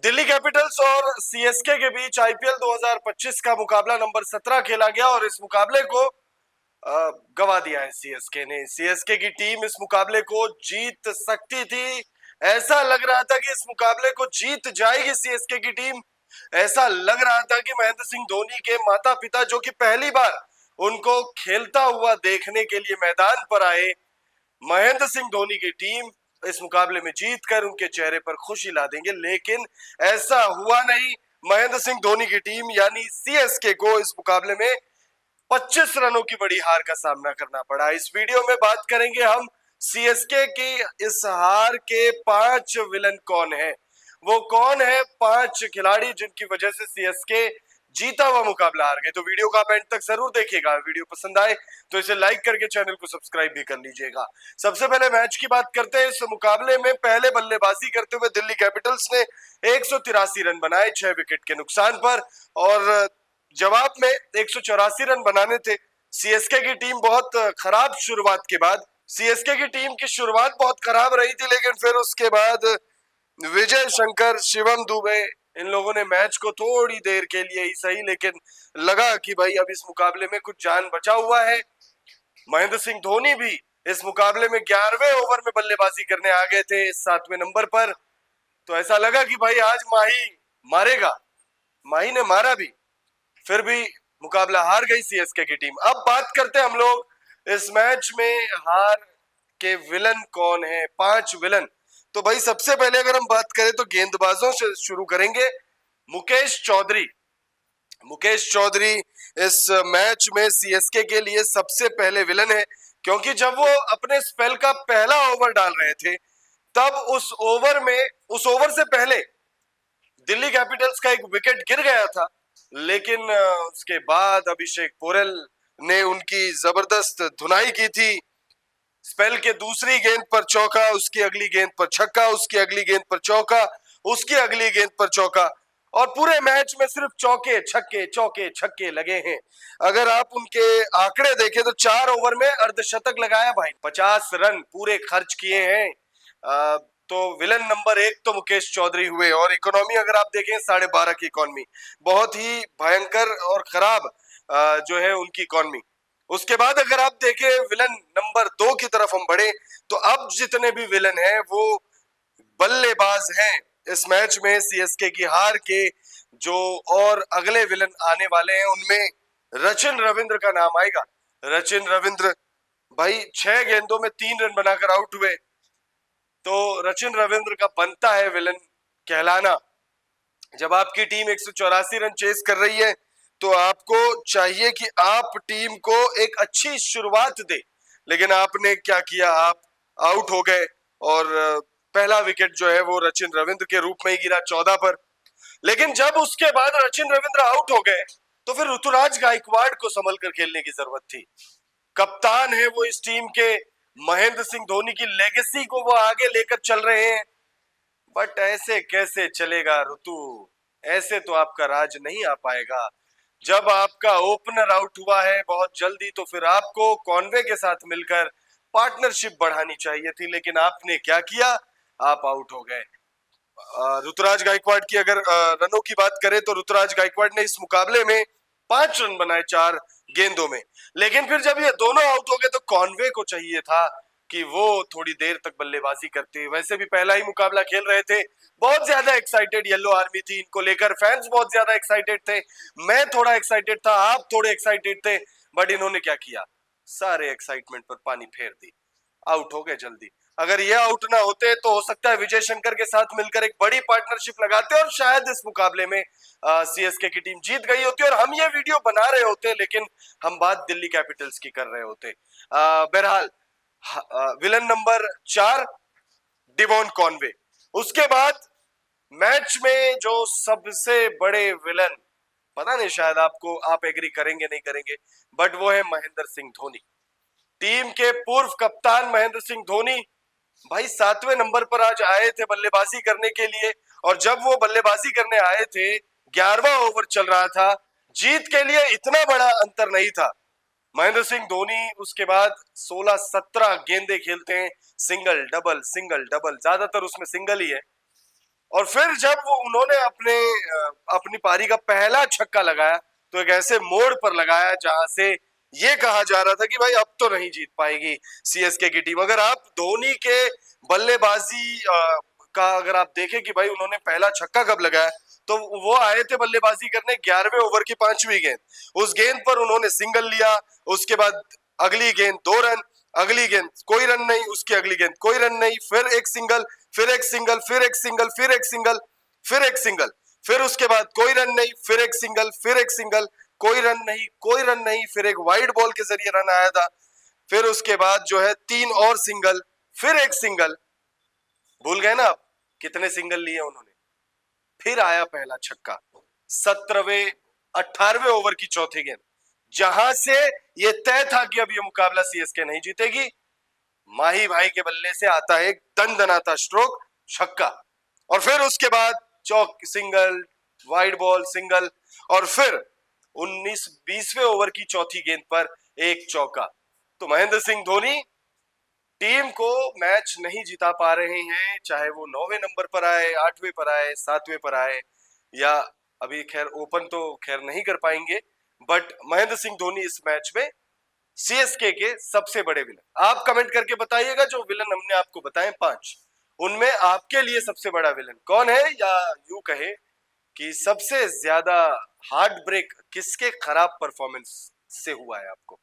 Delhi Capitals और CSK के बीच IPL 2025 का मुकाबला नंबर 17 खेला गया और इस मुकाबले को गवा दिया है सीएसके ने। सीएसके की टीम इस मुकाबले को जीत सकती थी। ऐसा लग रहा था कि इस मुकाबले को जीत जाएगी सीएसके की टीम। ऐसा लग रहा था कि महेंद्र सिंह धोनी के माता पिता, जो कि पहली बार उनको खेलता हुआ देखने के लिए मैदान पर आए, महेंद्र सिंह धोनी की टीम इस मुकाबले में जीतकर उनके चेहरे पर खुशी ला देंगे, लेकिन ऐसा हुआ नहीं। महेंद्र सिंह धोनी की टीम यानी सीएसके को इस मुकाबले में 25 रनों की बड़ी हार का सामना करना पड़ा। इस वीडियो में बात करेंगे हम सीएसके की इस हार के 5 विलन कौन है। वो कौन है 5 खिलाड़ी जिनकी वजह से सीएसके जीता हुआ मुकाबला हार गए। तो वीडियो का एंड तक जरूर देखिएगा। वीडियो पसंद आए तो इसे लाइक करके चैनल को सब्सक्राइब भी कर लीजिएगा। सबसे पहले मैच की बात करते हैं। इस मुकाबले में पहले बल्लेबाजी करते हुए दिल्ली कैपिटल्स ने 183 रन बनाए 6 विकेट के नुकसान पर, और जवाब में 184 रन बनाने थे। सीएसके की टीम बहुत खराब शुरुआत के बाद सीएसके की टीम की शुरुआत बहुत खराब रही थी, लेकिन फिर उसके बाद विजय शंकर, शिवम दुबे, इन लोगों ने मैच को थोड़ी देर के लिए ही सही, लेकिन लगा कि भाई अब इस मुकाबले में कुछ जान बचा हुआ है। महेंद्र सिंह धोनी भी इस मुकाबले में 11वें ओवर में बल्लेबाजी करने आ गए थे 7वें नंबर पर। तो ऐसा लगा कि भाई आज माही मारेगा। माही ने मारा भी, फिर भी मुकाबला हार गई सीएसके की टीम। अब बात करते हैं हम लोग इस मैच में हार के विलन कौन है, 5 विलन। तो भाई सबसे पहले अगर हम बात करें तो गेंदबाजों से शुरू करेंगे। मुकेश चौधरी। मुकेश चौधरी इस मैच में सीएसके के लिए सबसे पहले विलन है, क्योंकि जब वो अपने स्पेल का पहला ओवर डाल रहे थे, तब उस ओवर से पहले दिल्ली कैपिटल्स का एक विकेट गिर गया था, लेकिन उसके बाद अभिषेक पोरेल ने उनकी जबरदस्त धुनाई की थी। स्पेल के दूसरी गेंद पर चौका, उसकी अगली गेंद पर छक्का, उसकी अगली गेंद पर चौका, उसकी अगली गेंद पर चौका, और पूरे मैच में सिर्फ चौके छक्के लगे हैं। अगर आप उनके आंकड़े देखें तो 4 ओवर में अर्धशतक लगाया भाई, 50 रन पूरे खर्च किए हैं। तो विलन नंबर 1 तो मुकेश चौधरी हुए। और इकोनॉमी अगर आप देखें 12.5 की इकोनॉमी, बहुत ही भयंकर और खराब जो है उनकी इकोनॉमी। उसके बाद अगर आप देखें विलन नंबर 2 की तरफ हम बढ़े, तो अब जितने भी विलन हैं वो बल्लेबाज हैं। इस मैच में सीएसके की हार के जो और अगले विलन आने वाले हैं, उनमें रचिन रविंद्र का नाम आएगा। रचिन रविंद्र भाई 6 गेंदों में 3 रन बनाकर आउट हुए, तो रचिन रविंद्र का बनता है विलन कहलाना। जब आपकी टीम 184 रन चेस कर रही है, तो आपको चाहिए कि आप टीम को एक अच्छी शुरुआत दे, लेकिन आपने क्या किया, आप आउट हो गए। और पहला विकेट जो है वो रचिन रविंद्र के रूप में ही गिरा 14 पर। लेकिन जब उसके बाद रचिन रविंद्र आउट हो गए, तो फिर ऋतुराज गायकवाड़ को संभल कर खेलने की जरूरत थी। कप्तान है वो इस टीम के, महेंद्र सिंह धोनी की लेगेसी को वो आगे लेकर चल रहे हैं। बट ऐसे कैसे चलेगा ऋतु, ऐसे तो आपका राज नहीं आ पाएगा। जब आपका ओपनर आउट हुआ है बहुत जल्दी, तो फिर आपको कॉनवे के साथ मिलकर पार्टनरशिप बढ़ानी चाहिए थी, लेकिन आपने क्या किया, आप आउट हो गए। ऋतुराज गायकवाड़ की अगर रनों की बात करें, तो ऋतुराज गायकवाड़ ने इस मुकाबले में 5 रन बनाए 4 गेंदों में। लेकिन फिर जब ये दोनों आउट हो गए, तो कॉनवे को चाहिए था कि वो थोड़ी देर तक बल्लेबाजी करते। वैसे भी पहला ही मुकाबला खेल रहे थे, बहुत ज्यादा एक्साइटेड येलो आर्मी थी इनको लेकर, फैंस बहुत ज्यादा एक्साइटेड थे, मैं थोड़ा एक्साइटेड था, आप थोड़े एक्साइटेड थे। बट इन्होंने क्या किया, सारे एक्साइटमेंट पर पानी फेर दी, आउट हो गए जल्दी। अगर ये आउट ना होते तो हो सकता है विजय शंकर के साथ मिलकर एक बड़ी पार्टनरशिप लगाते और शायद इस मुकाबले में सीएसके की टीम जीत गई होती और हम ये वीडियो बना रहे होते, लेकिन हम बात दिल्ली कैपिटल्स की कर रहे होते। बहरहाल विलन नंबर 4 डिवॉन कॉनवे। उसके बाद मैच में जो सबसे बड़े विलन, पता नहीं शायद आपको, आप एग्री करेंगे नहीं करेंगे, बट वो है महेंद्र सिंह धोनी। टीम के पूर्व कप्तान महेंद्र सिंह धोनी भाई 7वें नंबर पर आज आए थे बल्लेबाजी करने के लिए, और जब वो बल्लेबाजी करने आए थे 11वां ओवर चल रहा था, जीत के लिए इतना बड़ा अंतर नहीं था। महेंद्र सिंह धोनी उसके बाद 16-17 गेंदे खेलते हैं, सिंगल डबल, ज्यादातर उसमें सिंगल ही है। और फिर जब वो उन्होंने अपनी पारी का पहला छक्का लगाया तो एक ऐसे मोड़ पर लगाया जहां से ये कहा जा रहा था कि भाई अब तो नहीं जीत पाएगी सीएसके की टीम। अगर आप धोनी के बल्लेबाजी का अगर आप देखें कि भाई उन्होंने पहला छक्का कब लगाया, तो वो आए थे बल्लेबाजी करने 11वें ओवर की 5वीं गेंद। उस गेंद पर उन्होंने सिंगल लिया, उसके बाद अगली गेंद 2 रन, अगली गेंद कोई रन नहीं, उसकी अगली गेंद कोई रन नहीं, फिर एक सिंगल, फिर एक सिंगल, फिर एक सिंगल, फिर एक सिंगल, फिर एक सिंगल, फिर उसके बाद कोई रन नहीं, फिर एक सिंगल, फिर एक सिंगल, कोई रन नहीं, कोई रन नहीं, फिर एक वाइड बॉल के जरिए रन आया था, फिर उसके बाद जो है 3 और सिंगल, फिर एक सिंगल। भूल गए ना आप कितने सिंगल लिए उन्होंने? फिर आया पहला छक्का 17वें 18वें ओवर की चौथी गेंद, जहां से ये तय था कि अब ये मुकाबला सीएसके नहीं जीतेगी। माही भाई के बल्ले से आता है एक दनदनाता स्ट्रोक, छक्का, और फिर उसके बाद चौक सिंगल, वाइड बॉल सिंगल, और फिर 19-20वें ओवर की चौथी गेंद पर एक चौका। तो महेंद्र सिंह धोनी टीम को मैच नहीं जिता पा रहे हैं, चाहे वो 9वें नंबर पर आए, 8वें पर आए, 7वें पर आए, या अभी खैर ओपन तो खैर नहीं कर पाएंगे, बट महेंद्र सिंह धोनी इस मैच में सीएसके के सबसे बड़े विलन। आप कमेंट करके बताइएगा जो विलन हमने आपको बताए 5, उनमें आपके लिए सबसे बड़ा विलन कौन है, या यूं कहे कि सबसे ज्यादा हार्ट ब्रेक किसके खराब परफॉर्मेंस से हुआ है आपको।